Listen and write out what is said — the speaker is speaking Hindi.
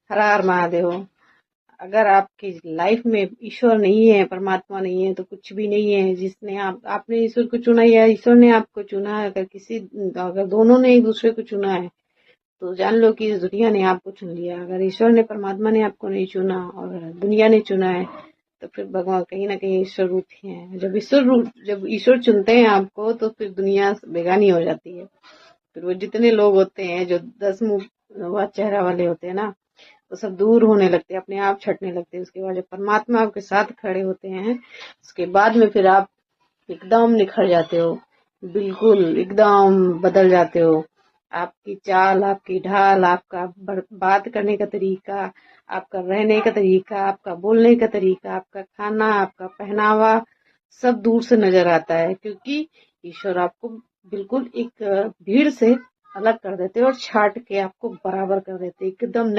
हर हर महादेव। अगर आपकी लाइफ में ईश्वर नहीं है, परमात्मा नहीं है, तो कुछ भी नहीं है। जिसने आपने ईश्वर को चुना या ईश्वर ने आपको चुना है, अगर दोनों ने एक दूसरे को चुना है तो जान लो कि इस दुनिया ने आपको चुन लिया। अगर ईश्वर ने, परमात्मा ने आपको नहीं चुना और दुनिया ने चुना है, तो फिर भगवान कहीं ना कहीं ईश्वर रूप ही है। जब ईश्वर चुनते हैं आपको, तो फिर दुनिया बेगानी हो जाती है। फिर वो जितने लोग होते हैं जो 10 मुंह चेहरा वाले होते हैं ना, वो सब दूर होने लगते हैं, अपने आप छटने लगते हैं। उसके बाद जब परमात्मा आपके साथ खड़े होते हैं, उसके बाद में फिर आप एकदम निखर जाते हो, बिल्कुल एकदम बदल जाते हो। आपकी चाल, आपकी ढाल, आपका बात करने का तरीका, आपका रहने का तरीका, आपका बोलने का तरीका, आपका खाना, आपका पहनावा, सब दूर से नजर आता है। क्योंकि ईश्वर आपको बिल्कुल एक भीड़ से अलग कर देते और छाट के आपको बराबर कर देते एकदम।